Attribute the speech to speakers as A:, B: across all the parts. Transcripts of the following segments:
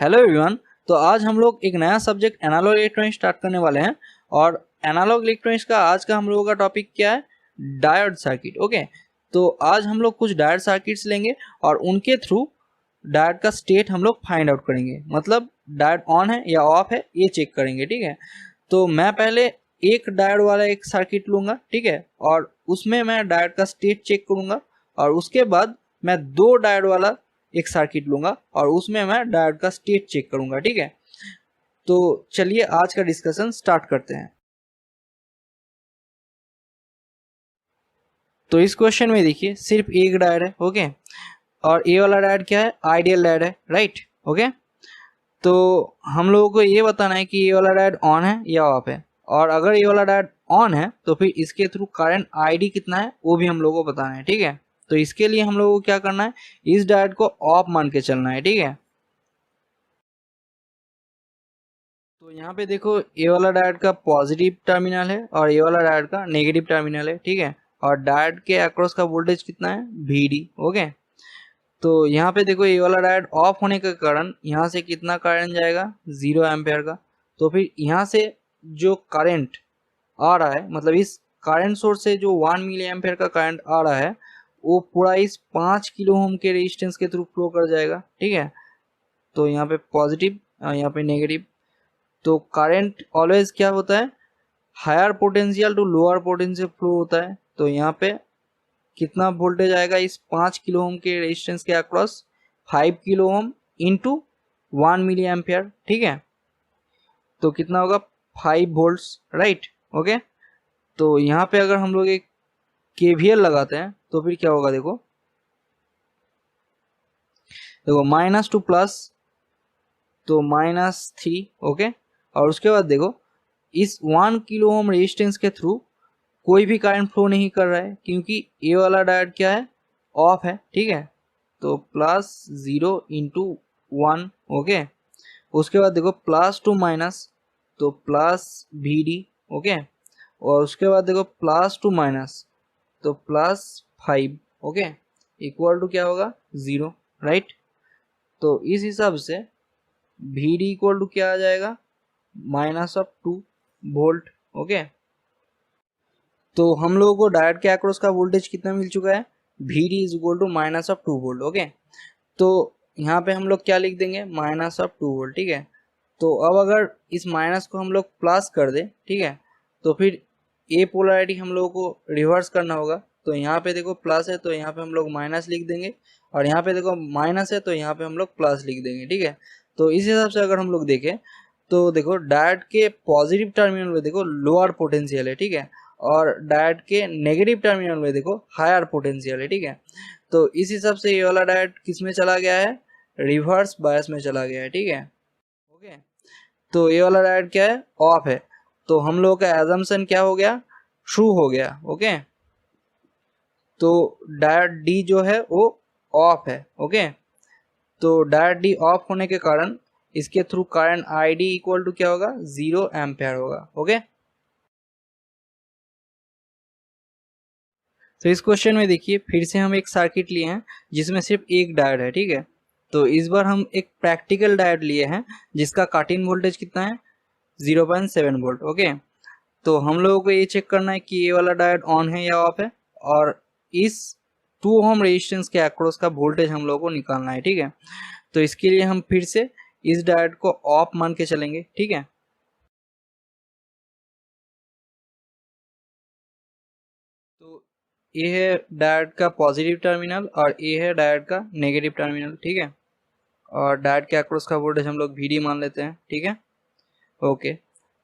A: Hello everyone. तो आज हम लोग एक नया सब्जेक्ट एनालॉग इलेक्ट्रॉनिक्स स्टार्ट करने वाले हैं और एनालॉग इलेक्ट्रॉनिक्स का आज का हम लोगों का टॉपिक क्या है? Diode circuit. ओके, तो आज हम लोग कुछ डायोड सर्किट्स लेंगे और उनके थ्रू डायोड का स्टेट हम लोग फाइंड आउट करेंगे, मतलब डायोड ऑन है या ऑफ है ये चेक करेंगे। ठीक है, तो मैं पहले एक डायोड वाला एक सर्किट लूंगा, ठीक है, और उसमें मैं डायोड का स्टेट चेक करूंगा और उसके बाद मैं दो डायोड वाला एक सर्किट लूंगा और उसमें मैं डायोड का स्टेट चेक करूंगा। ठीक है, तो चलिए आज का डिस्कशन स्टार्ट करते हैं। तो इस क्वेश्चन में देखिए सिर्फ एक डायोड है। ओके, और ये वाला डायोड क्या है? आइडियल डायोड है, राइट। ओके, तो हम लोगों को ये बताना है कि ये वाला डायोड ऑन है या ऑफ है, और अगर ये वाला डायोड ऑन है तो फिर इसके थ्रू करंट आईडी कितना है वो भी हम लोगों को बताना है। ठीक है, तो इसके लिए हम लोगों को क्या करना है, इस डायोड को ऑफ मान के चलना है। ठीक है, तो यहाँ पे देखो ये वाला डायोड का पॉजिटिव टर्मिनल है और ये वाला डायोड का नेगेटिव टर्मिनल है। ठीक है, और डायोड के अक्रॉस का वोल्टेज कितना है? VD। ओके, तो यहाँ पे देखो ये वाला डायोड ऑफ होने के कारण यहाँ से कितना करंट जाएगा? 0 एम्पेयर का। तो फिर यहाँ से जो करंट आ रहा है, मतलब इस करंट सोर्स से जो 1 मिली एम्पेयर का करंट आ रहा है वो पूरा इस 5 किलो ओम के रेजिस्टेंस के थ्रू फ्लो कर जाएगा। ठीक है, तो यहाँ पे पॉजिटिव, यहाँ पे नेगेटिव। तो करंट ऑलवेज क्या होता है? Higher potential to lower potential flow होता है। तो यहाँ पे कितना वोल्टेज आएगा इस 5 किलो ओम के रेजिस्टेंस के across? 5 kilo ohm into 1 milli ampere. ठीक है, तो कितना होगा? 5 वोल्ट्स, राइट। ओके, तो यहाँ पे अगर हम लोग एक KVL लगाते हैं तो फिर क्या होगा? देखो देखो माइनस टू प्लस, तो -3। ओके, और उसके बाद देखो इस 1 किलो ओम रेजिस्टेंस के थ्रू कोई भी करंट फ्लो नहीं कर रहा है क्योंकि ये वाला डायोड क्या है? ऑफ है। ठीक है, तो +0 × 1। ओके, उसके बाद देखो प्लस टू माइनस, तो +VD। ओके, और उसके बाद देखो प्लस टू माइनस, तो +5। ओके, इक्वल टू क्या होगा? 0, राइट। तो इस हिसाब से VD इक्वल टू क्या आ जाएगा? -2 वोल्ट। ओके, तो हम लोगों को डायोड के अक्रॉस का वोल्टेज कितना मिल चुका है? VD is equal to -2 volt. Okay, तो यहाँ पे हम लोग क्या लिख देंगे? -2 वोल्ट। ठीक है, तो अब अगर इस माइनस को हम लोग प्लस कर दे, ठीक है, तो फिर ए पोलैरिटी हम लोगों को रिवर्स करना होगा। तो यहाँ पे देखो प्लस है तो यहाँ पे हम लोग माइनस लिख देंगे, और यहाँ पे देखो माइनस है तो यहाँ पे हम लोग प्लस लिख देंगे। ठीक है, तो इस हिसाब से अगर हम लोग देखें तो देखो डायोड के पॉजिटिव टर्मिनल में देखो लोअर पोटेंशियल है। ठीक है, और डायोड के नेगेटिव टर्मिनल में देखो हायर पोटेंशियल है। ठीक है, तो इस हिसाब से ये वाला डायोड किस में चला गया है? रिवर्स बायस में चला गया है। ठीक है, ओके, तो ये वाला डायोड क्या है? ऑफ है। तो हम लोगों का एजम्पशन क्या हो गया? ट्रू हो गया। ओके, तो डायोड डी जो है वो ऑफ है। ओके, तो डायोड डी ऑफ होने के कारण इसके through current ID equal to क्या होगा? 0 एम्पेयर होगा। ओके, तो इस क्वेश्चन में देखिए फिर से हम एक सर्किट लिए हैं जिसमें सिर्फ एक डायोड है। ठीक है, तो इस बार हम एक प्रैक्टिकल डायोड लिए हैं जिसका कट इन वोल्टेज कितना है? 0.7 वोल्ट। ओके, तो हम लोगों को ये चेक करना है कि ये वाला डायोड ऑन है या ऑफ है, और इस 2 ओम रेजिस्टेंस के अक्रॉस का वोल्टेज हम लोगों को निकालना है। ठीक है, तो इसके लिए हम फिर से इस डायोड को ऑफ मान के चलेंगे। ठीक है, तो ये है डायोड का पॉजिटिव टर्मिनल और ये है डायोड का नेगेटिव टर्मिनल। ठीक है, और डायोड के अक्रॉस का वोल्टेज हम लोग VD मान लेते हैं। ठीक है, ओके,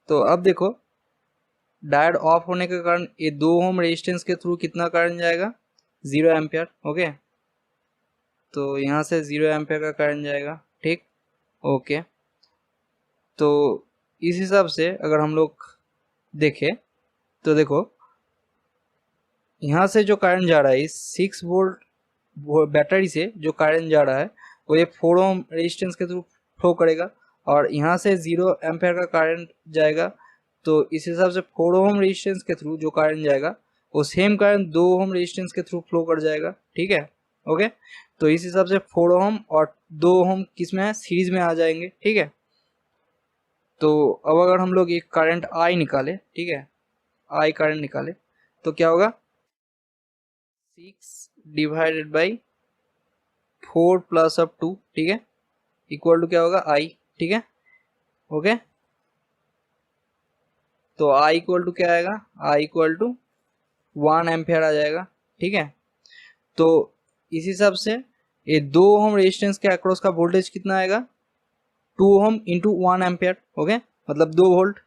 A: तो अब देखो डायोड ऑफ होने के कारण ये 2 ओम रेजिस्टेंस के थ्रू कितना करंट जाएगा? 0 एम्पियर। ओके, तो यहाँ से 0 एम्पियर का करंट जाएगा। ठीक, ओके, तो इस हिसाब से अगर हम लोग देखें तो देखो यहाँ से जो करंट जा रहा है इस 6 वोल्ट बैटरी से जो करंट जा रहा है वो ये 4 ओम रेजिस्टेंस के थ्रू फ्लो करेगा, और यहाँ से 0 एम्पेयर का करंट जाएगा। तो इस हिसाब से 4 ओम रेजिस्टेंस के थ्रू जो करंट जाएगा वो सेम करंट 2 ओम रेजिस्टेंस के थ्रू फ्लो कर जाएगा। ठीक है, ओके, तो इस हिसाब से 4 ओम और 2 ओम किस में है, सीरीज में आ जाएंगे, ठीक है। तो अब अगर हम लोग एक करंट आई निकाले, ठीक है, आई करंट निकाले तो क्या होगा, 6 डिवाइडेड बाई 4 प्लस अब 2, ठीक है, इक्वल टू क्या होगा, आई, ठीक है, ओके। तो आई इक्वल टू क्या आएगा, आई इक्वल टू 1 एम्पियर आ जाएगा, ठीक है। तो इस हिसाब से ये 2 ओम रेजिस्टेंस के अक्रॉस का वोल्टेज कितना आएगा, 2 ओम इंटू 1 एम्पियर, ओके, मतलब 2 वोल्ट।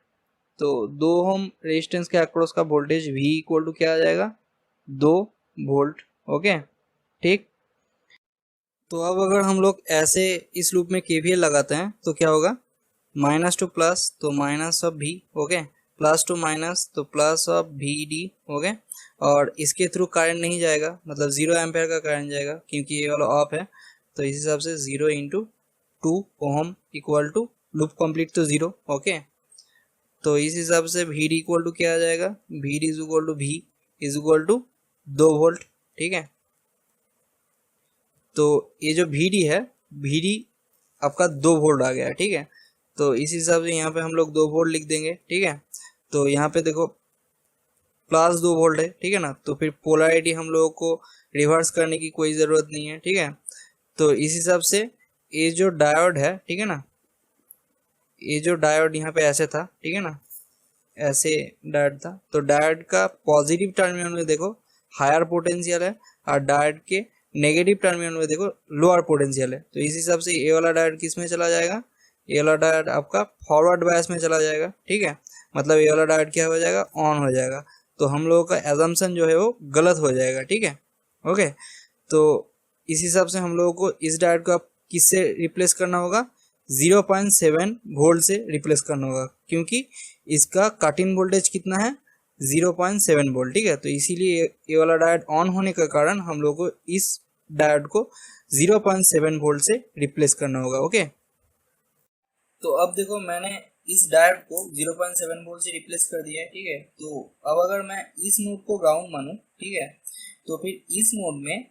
A: तो 2 ओम रेजिस्टेंस के अक्रॉस का वोल्टेज V इक्वल टू क्या आ जाएगा, 2 वोल्ट, ओके, ठीक। तो अब अगर हम लोग ऐसे इस लूप में KVL लगाते हैं तो क्या होगा, माइनस टू प्लस तो minus of V, okay, plus to minus तो प्लस ऑफ VD, ओके। और इसके थ्रू करंट नहीं जाएगा, मतलब 0 एम्पेयर का करंट जाएगा क्योंकि ये वाला ऑफ है। तो इस हिसाब से 0 into 2 ohm equal to loop complete तो 0, ओके। तो इस हिसाब से VD इक्वल टू क्या आ जाएगा, VD is equal to V is equal to 2 volt, ठीक है। तो ये जो VD है, VD आपका 2 वोल्ट आ गया है, ठीक है। तो इस हिसाब से यहाँ पे हम लोग 2 वोल्ट लिख देंगे, ठीक है। तो यहाँ पे देखो प्लस 2 वोल्ट है, ठीक है ना, तो फिर पोलैरिटी हम लोगों को रिवर्स करने की कोई ज़रूरत नहीं है, ठीक है। तो इस हिसाब से ये जो डायोड है, ठीक है ना, ये जो डायोड यहाँ पे ऐसे था, ठीक है ना, ऐसे डायोड था, तो डायोड का पॉजिटिव टर्मिनल में देखो हायर पोटेंशियल है और डायोड के नेगेटिव टर्मिनल में देखो लोअर पोटेंशियल है। तो इस हिसाब से ये वाला डायोड किस में चला जाएगा, ये वाला डायोड आपका फॉरवर्ड बायस में चला जाएगा, ठीक है, मतलब ये वाला डायोड क्या हो जाएगा, ऑन हो जाएगा। तो हम लोगों का एजम्पशन जो है वो गलत हो जाएगा, ठीक है, ओके। तो इस हिसाब से हम लोगों को इस डायोड को किससे रिप्लेस करना होगा, 0.7 वोल्ट से रिप्लेस करना होगा, क्योंकि इसका कट इन वोल्टेज कितना है, 0.7 वोल्ट, ठीक है। तो इसीलिए ये वाला डायोड ऑन होने के कारण हम लोग को इस डायोड को 0.7 वोल्ट से रिप्लेस करना होगा, ओके। तो अब देखो मैंने इस डायोड को 0.7 वोल्ट से रिप्लेस कर दिया है, ठीक है। तो अब अगर मैं इस नोड को ग्राउंड मानूं, ठीक है, तो फिर इस नोड में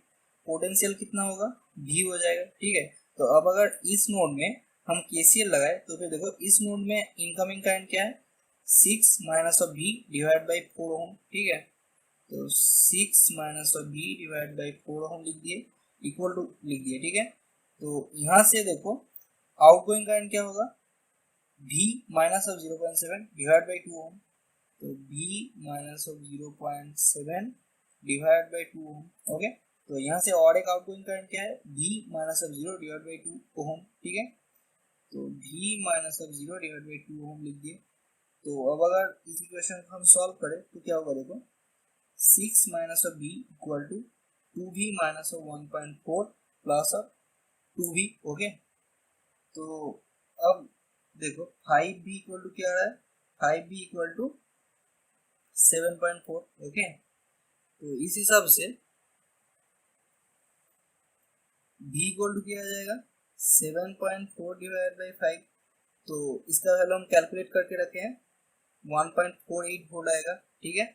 A: पोटेंशियल कितना होगा, V हो जाएगा, ठीक है। तो अब अगर इस नोड में हम KCL लगाए तो फिर देखो इस नोड में इनकमिंग करंट क्या है, 6 minus of V divide by 4 ओम, ठीक है। तो 6 minus of V divide by 4 ओम लिख दिए, इक्वल टू लिख दिए, ठीक है। तो यहाँ से देखो आउटगोइंग करंट क्या होगा, V minus of 0.7 divide by 2 ohm, तो V minus of 0.7 divide by 2 ohm, okay. तो यहाँ से और एक आउटगोइंग करंट क्या है, V minus of 0 divide by 2 ओम, ठीक है। तो V minus of 0 divide by 2 ओम लिख दिए। तो अब अगर इस इक्वेशन को हम सॉल्व करें तो क्या होगा, देखो 6 minus of V equal to 2V minus of 1.4 plus of 2V, okay. तो अब देखो 5B इक्वल टू क्या आ रहा है, 5B इक्वल टू 7.4, ओके। तो इस हिसाब से B इक्वल टू क्या आ जाएगा, 7.4 डिवाइड बाई 5। तो इसका वैल्यू हम कैलकुलेट करके रखे हैं, 1.48 वोल्ट आएगा, ठीक है।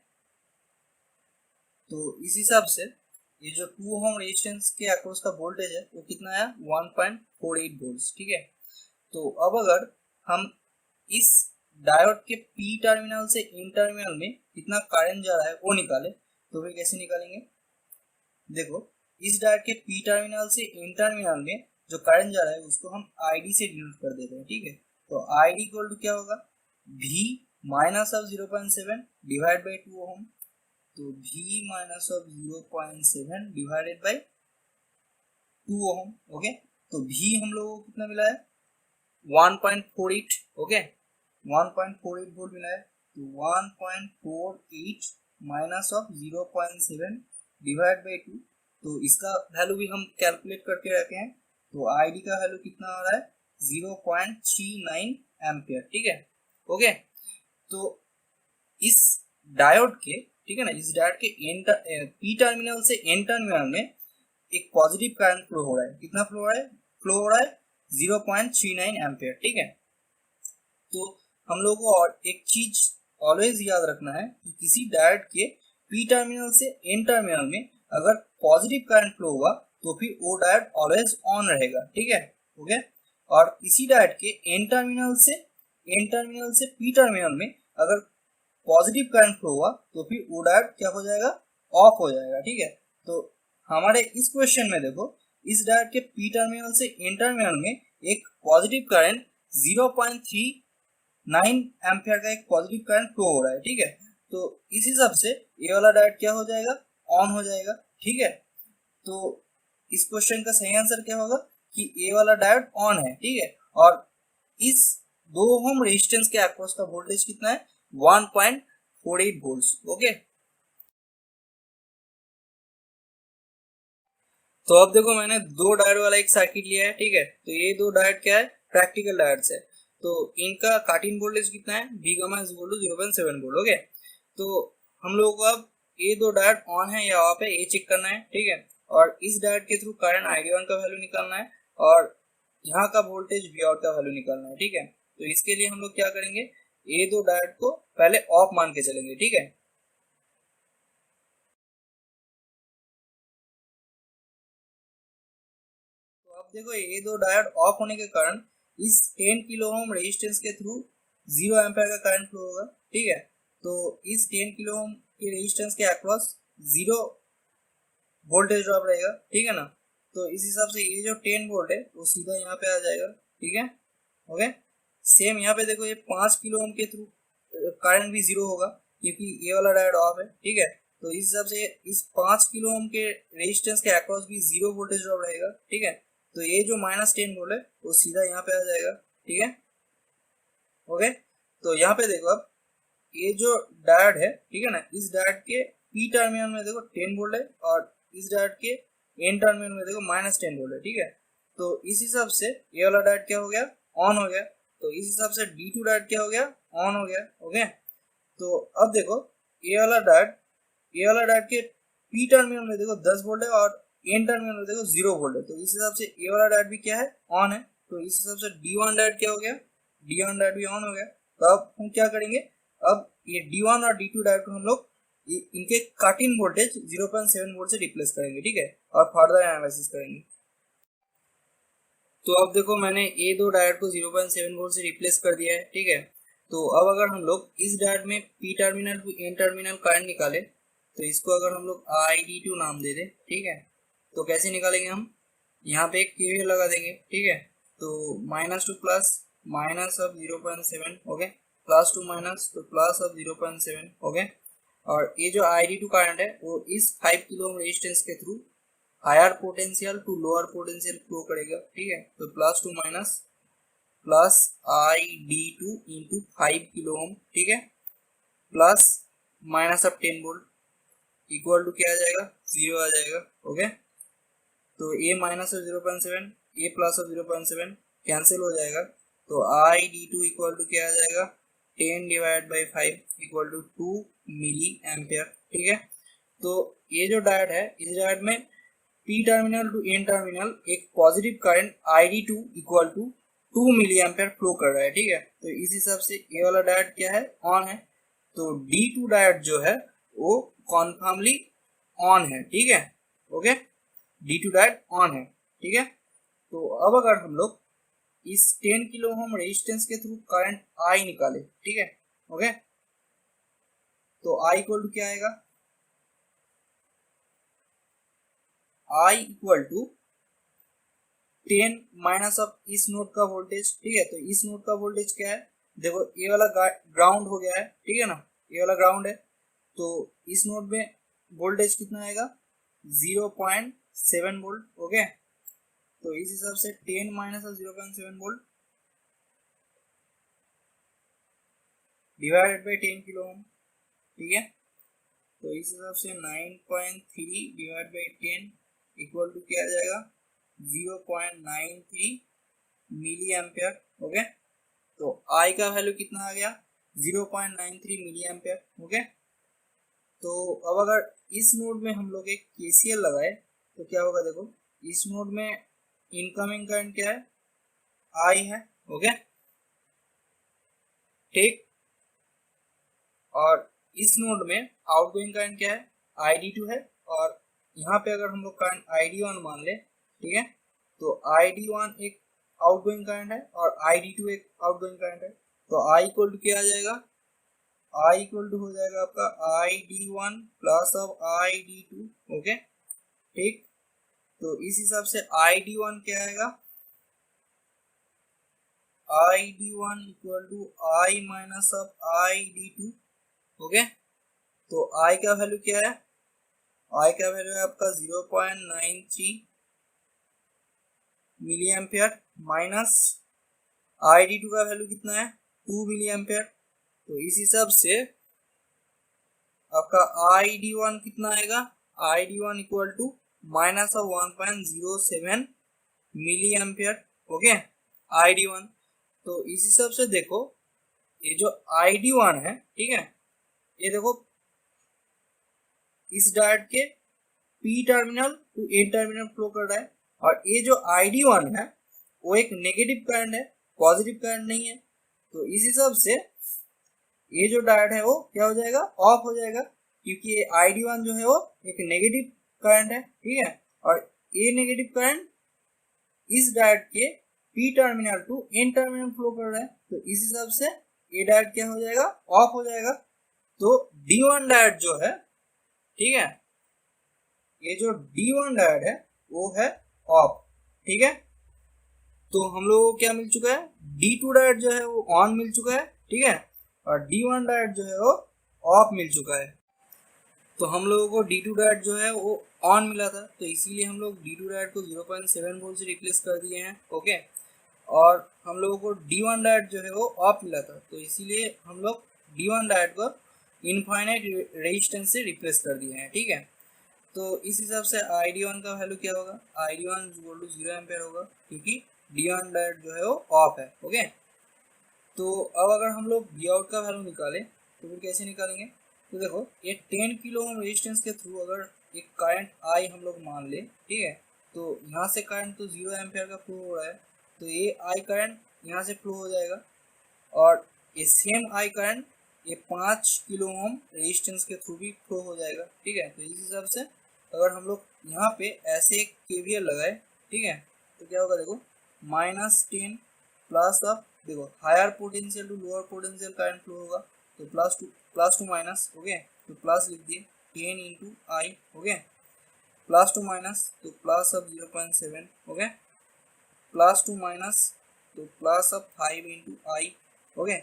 A: तो इस हिसाब से ये जो 2 ओम रेजिस्टेंस के अक्रॉस का वोल्टेज है वो कितना है, 1.48 वोल्ट, ठीक है। तो अब अगर हम इस डायोड के P टर्मिनल से N टर्मिनल में कितना करंट जा रहा है वो निकाले तो फिर कैसे निकालेंगे, देखो इस डायोड के P टर्मिनल से N टर्मिनल में जो करंट जा रहा है उसको हम ID से डिनोट कर देते हैं, ठीक है। तो ID इक्वल टू क्या होगा, V minus of 0.7 divide by 2 ohm, तो V minus of 0.7 divided by 2 ohm, okay. तो V हम लोगों को कितना मिला है, 1.48, ओके, 1.48 वोल्ट मिला है। तो 1.48 माइनस ऑफ 0.7 डिवाइड बाई 2, तो इसका वैल्यू भी हम कैलकुलेट करके रखे हैं। तो ID का वैल्यू कितना आ रहा है, 0.39 एम्पियर, ठीक है, ओके। तो इस डायोड के, ठीक है ना, इस डायोड के P टर्मिनल से N टर्मिनल में एक पॉजिटिव करंट फ्लो हो रहा है, कितना फ्लो हो रहा है, फ्लो हो रहा है 0.39 एम्पियर, ठीक है। तो हम लोगों को और एक चीज ऑलवेज याद रखना है कि किसी डायोड के P टर्मिनल से N टर्मिनल में अगर पॉजिटिव करंट फ्लो हुआ तो फिर वो डायोड ऑलवेज ऑन रहेगा, ठीक है, ओके। और इसी डायोड के एन टर्मिनल से पी टर्मिनल में अगर पॉजिटिव करंट फ्लो हुआ तो फिर वो डायोड क्या हो जाएगा, ऑफ हो जाएगा, ठीक है। तो हमारे इस क्वेश्चन में देखो, इस डायोड के पी टर्मिनल से एन टर्मिनल में एक पॉजिटिव करंट 0.39 एम्पियर का एक पॉजिटिव करंट फ्लो हो रहा है, ठीक है। तो इस हिसाब से ये वाला डायोड क्या हो जाएगा, ऑन हो जाएगा, ठीक है। तो इस क्वेश्चन का सही आंसर क्या होगा कि ये वाला डायोड ऑन है, ठीक है। और इस 2 ओम रेजिस्टेंस के अक्रॉस का वोल्टेज कितना है, 1.48 वोल्ट्स, ओके। तो अब देखो मैंने 2 डायोड वाला एक सर्किट लिया है, ठीक है। तो ये 2 डायोड क्या है, प्रैक्टिकल डायोड्स है। तो इनका कट इन वोल्टेज कितना है, V gamma is equal to 0.7 volt, okay. तो हम लोगों को अब ये 2 डायोड ऑन है या ऑफ है ये चेक करना है, ठीक है। और इस डायोड के थ्रू करंट ID1 का वैल्यू निकालना है और यहाँ का वोल्टेज V आउट का वैल्यू निकालना है, ठीक है। तो इसके लिए हम लोग क्या करेंगे, ये 2 डायोड को पहले ऑफ मान के चलेंगे, ठीक है। तो अब देखो ये 2 डायोड ऑफ होने के कारण इस 10 किलो ओम रेजिस्टेंस के थ्रू 0 एम्पीयर का करंट फ्लो होगा, ठीक है। तो इस 10 किलो ओम के रेजिस्टेंस के अक्रॉस 0 वोल्टेज ड्रॉप रहेगा, ठीक है ना। तो इस हिसाब से ये जो 10 वोल्ट है वो सीधा यहाँ पे आ जाएगा, ठीक है, ओके। सेम यहाँ पे देखो ये 5 किलो ओम के थ्रू करंट भी 0 होगा क्योंकि ये वाला डायोड ऑफ है, ठीक है। तो इस हिसाब से इस 5 किलो ओम के रेजिस्टेंस के अक्रॉस भी 0 वोल्टेज ड्रॉप रहेगा, ठीक है। तो ये जो -10 वोल्ट है वो सीधा यहाँ पे आ जाएगा, ठीक है, ओके। तो यहाँ पे देखो अब ये जो डायोड है, ठीक है ना, इस डायोड के पी टर्मिनल में देखो 10 वोल्ट है और इस डायोड के एन टर्मिनल में देखो -10 वोल्ट है, ठीक है। तो इस हिसाब से ये वाला डायोड क्या हो गया, ऑन हो गया। तो इस हिसाब से D2 डायोड क्या हो गया, ऑन हो गया, ओके। तो अब देखो ये वाला डायोड के पी टर्मिनल में देखो 10 वोल्ट है और एन टर्मिनल में देखो 0 वोल्ट है। तो इस हिसाब से ये वाला डायोड भी क्या है, ऑन है। तो इस हिसाब से D1 डायोड क्या हो गया, D1 डायोड भी ऑन हो गया। तो अब हम क्या करेंगे, अब ये D1 और D2 डायोड को हम लोग इनके कट इन वोल्टेज 0.7 वोल्ट से रिप्लेस करेंगे, ठीक है, और फर्दर एनालिसिस करेंगे। तो अब देखो मैंने ये 2 डायोड को 0.7 वोल्ट से रिप्लेस कर दिया है, ठीक है। तो अब अगर हम लोग इस डायोड में P terminal to N terminal current निकाले तो इसको अगर हम लोग ID2 नाम दे दें, ठीक है, तो कैसे निकालेंगे हम, यहाँ पे एक KVL लगा देंगे, ठीक है। तो minus to plus minus of 0.7, okay, plus to minus तो प्लस ऑफ 0.7, ओके। और ये जो ID2 करंट है वो इस 5 किलो ओम रेजिस्टेंस के through higher potential to lower potential flow करेगा, ठीक है। तो plus to minus plus ID2 into 5 kilo ohm, ठीक है, plus minus of 10 volt equal to क्या आ जाएगा, 0 आ जाएगा, ओके। तो ये माइनस ऑफ 0.7 ये प्लस ऑफ 0.7 कैंसिल हो जाएगा। तो ID2 इक्वल टू क्या आ जाएगा, 10 divide by 5 equal to 2 milli ampere, ठीक है। तो ये जो डायोड है इस डायोड में P terminal to N terminal एक positive current ID2 equal to 2 milli ampere flow कर रहा है, ठीक है। तो इस हिसाब से ये वाला डायोड क्या है, ऑन है। तो D2 डायोड जो है वो कॉन्फर्मली ऑन है, ठीक है, ओके। D2 डायोड ऑन है, ठीक है। तो अब अगर हम लोग इस 10 किलो ओम रेजिस्टेंस के थ्रू करंट I निकाले, ठीक है, ओके। तो I इक्वल टू क्या आएगा, I equal to 10 minus of इस नोड का वोल्टेज, ठीक है। तो इस नोड का वोल्टेज क्या है, देखो ये वाला ग्राउंड हो गया है, ठीक है ना, ये वाला ग्राउंड है। तो इस नोड में वोल्टेज कितना आएगा, 0.7 वोल्ट, ओके। तो इस हिसाब से 10 minus of 0.7 volt divided by 10 kilo ohm, ठीक है। तो इस हिसाब से 9.3 डिवाइड बाई 10 इक्वल टू क्या आ जाएगा, 0.93 मिली एम्पियर, ओके। तो I का वैल्यू कितना आ गया, 0.93 मिली एम्पियर, ओके। तो अब अगर इस नोड में हम लोग एक KCL लगाए तो क्या होगा, देखो इस नोड में इनकमिंग करंट क्या है, I है, ओके, ठीक। और इस नोड में आउटगोइंग करंट क्या है, ID2 है और यहाँ पे अगर हम लोग करंट ID1 मान ले, ठीक है, तो ID1 एक आउटगोइंग करंट है और ID2 एक आउटगोइंग करंट है, तो I इक्वल टू क्या आ जाएगा, I इक्वल टू हो जाएगा आपका ID1 plus of ID2, okay, ठीक। तो इस हिसाब से ID1 क्या आएगा, ID1 equal to I minus of ID2, okay. तो I का वैल्यू क्या है, I का वैल्यू है आपका 0.93 मिली एम्पियर माइनस ID2 का वैल्यू कितना है 2 मिली एम्पियर। तो इस हिसाब से आपका ID1 कितना आएगा, ID1 equal to minus of 1.07 milli ampere, okay, ID1। तो इस हिसाब से देखो ये जो ID1 है, ठीक है, ये देखो इस डायोड के P terminal to N terminal flow कर रहा है, और ये जो ID1 है वो एक नेगेटिव करंट है, पॉजिटिव करंट नहीं है। तो इस हिसाब से ये जो डायोड है वो क्या हो जाएगा, ऑफ हो जाएगा, क्योंकि ये ID1 जो है वो एक नेगेटिव करंट है, ठीक है, और ये नेगेटिव करंट इस डायोड के P terminal to N terminal flow कर रहा है। तो इस हिसाब से ये डायोड क्या हो जाएगा, ऑफ हो जाएगा। तो D1 डायोड जो है, ठीक है, ये जो D1 डायोड है वो है ऑफ, ठीक है। तो हम लोगों को क्या मिल चुका है, D2 डायोड जो है वो ऑन मिल चुका है, ठीक है, और D1 डायोड जो है वो ऑफ मिल चुका है। तो हम लोगों को D2 डायोड जो है वो ऑन मिला था, तो इसीलिए हम लोग D2 डायोड को 0.7 वोल्ट से रिप्लेस कर दिए हैं, ओके। और हम लोगों को D1 डायोड जो है वो ऑफ मिला था, तो इसीलिए हम लोग D1 डायोड को इनफाइनाइट रेजिस्टेंस से रिप्लेस कर दिए हैं, ठीक है। तो इस हिसाब से ID1 का वैल्यू क्या होगा, ID1 इक्वल टू 0 एम्पेयर होगा, क्योंकि D1 डायोड जो है वो ऑफ है, ओके। तो अब अगर हम लोग V आउट का वैल्यू निकालें तो फिर कैसे निकालेंगे, तो देखो ये 10 किलो ओम रेजिस्टेंस के थ्रू अगर एक करंट I हम लोग मान ले, ठीक है, तो यहाँ से करंट तो 0 एम्पेयर का फ्लो हो रहा है, तो ये I करंट यहाँ से फ्लो हो जाएगा, और ये सेम I करंट ये 5 किलो ओम रेजिस्टेंस के थ्रू भी फ्लो हो जाएगा, ठीक है। तो इस हिसाब से अगर हम लोग यहाँ पे ऐसे एक KVL लगाए, ठीक है, तो क्या होगा, देखो -10 प्लस ऑफ, देखो higher potential to lower potential current flow होगा, तो प्लस टू माइनस, ओके, तो प्लस लिख दिए 10 into I, okay, plus to minus तो plus of 0.7, okay, plus to minus तो plus of 5 into I, okay,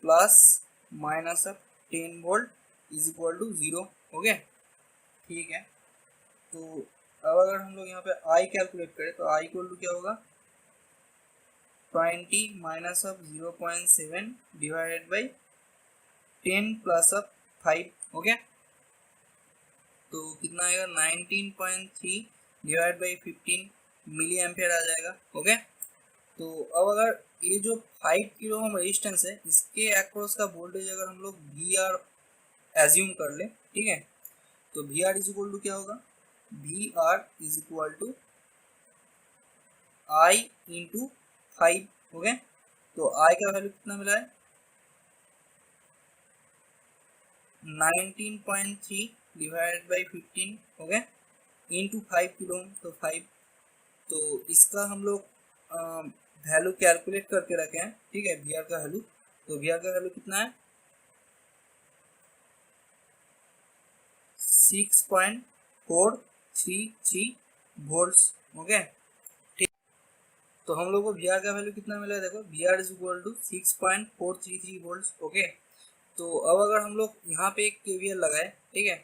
A: plus minus of 10 volt is equal to 0, okay, ठीक है। तो अब अगर हम लोग यहाँ पे I कैलकुलेट करें तो I इक्वल टू क्या होगा, 20 minus of 0.7 divided by 10 plus of 5, okay, तो कितना आएगा 19.3 डिवाइड बाई 15 मिली एम्पियर आ जाएगा, ओके। तो अब अगर ये जो 5 किलो ओम रेजिस्टेंस है इसके अक्रॉस का वोल्टेज अगर हम लोग VR एज्यूम कर ले, ठीक है, तो VR इज इक्वल टू क्या होगा, VR is equal to I into 5, okay. तो I का वैल्यू कितना मिला है 19.3 divided by 15, okay, into 5 kilo ohm, तो 5। तो इसका हम लोग वैल्यू कैलकुलेट करके रखे हैं, ठीक है, VR का वैल्यू। तो VR का वैल्यू कितना है 6.433 वोल्ट्स, ओके, ठीक। तो हम लोग को VR का वैल्यू कितना मिला है, देखो VR is equal to 6.433 volts, okay. तो अब अगर हम लोग यहाँ पे एक KVL लगाए, ठीक है,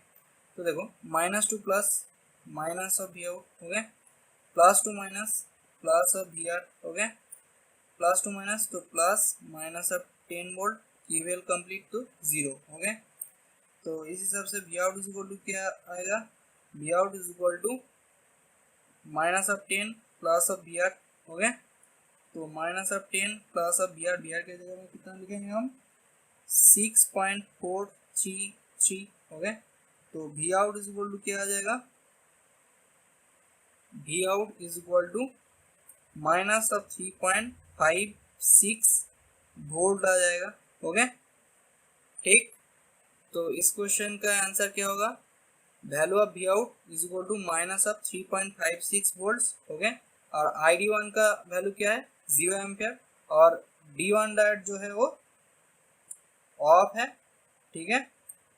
A: तो देखो minus to plus minus of V out, okay, plus to minus plus of VR, okay, plus to minus तो plus minus of 10 volt, KVL complete तो 0, ओके। तो इस हिसाब से V out is equal to क्या आएगा, V out is equal to minus of 10 plus of VR, okay. तो minus of 10 plus of VR, VR के जगह में कितना लिखेंगे हम 6.433, ओके। तो V out is equal to क्या आ जाएगा, V out is equal to minus of 3.56 volt आ जाएगा, ओके, ठीक। तो इस क्वेश्चन का आंसर क्या होगा, value of V out is equal to minus of 3.56 volts, okay. और ID1 का वैल्यू क्या है 0 एम्पियर, और D1 डायोड जो है वो ऑफ है, ठीक है,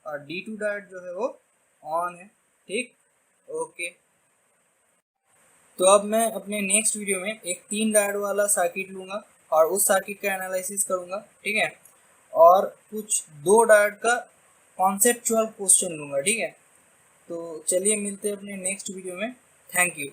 A: और D2 डायोड जो है वो ऑन है, ठीक, ओके। तो अब मैं अपने नेक्स्ट वीडियो में एक 3 डायोड वाला सर्किट लूंगा और उस सर्किट का एनालिसिस करूंगा, ठीक है, और कुछ 2 डायोड का कॉन्सेप्चुअल क्वेश्चन लूंगा, ठीक है। तो चलिए मिलते हैं अपने नेक्स्ट वीडियो में, थैंक यू।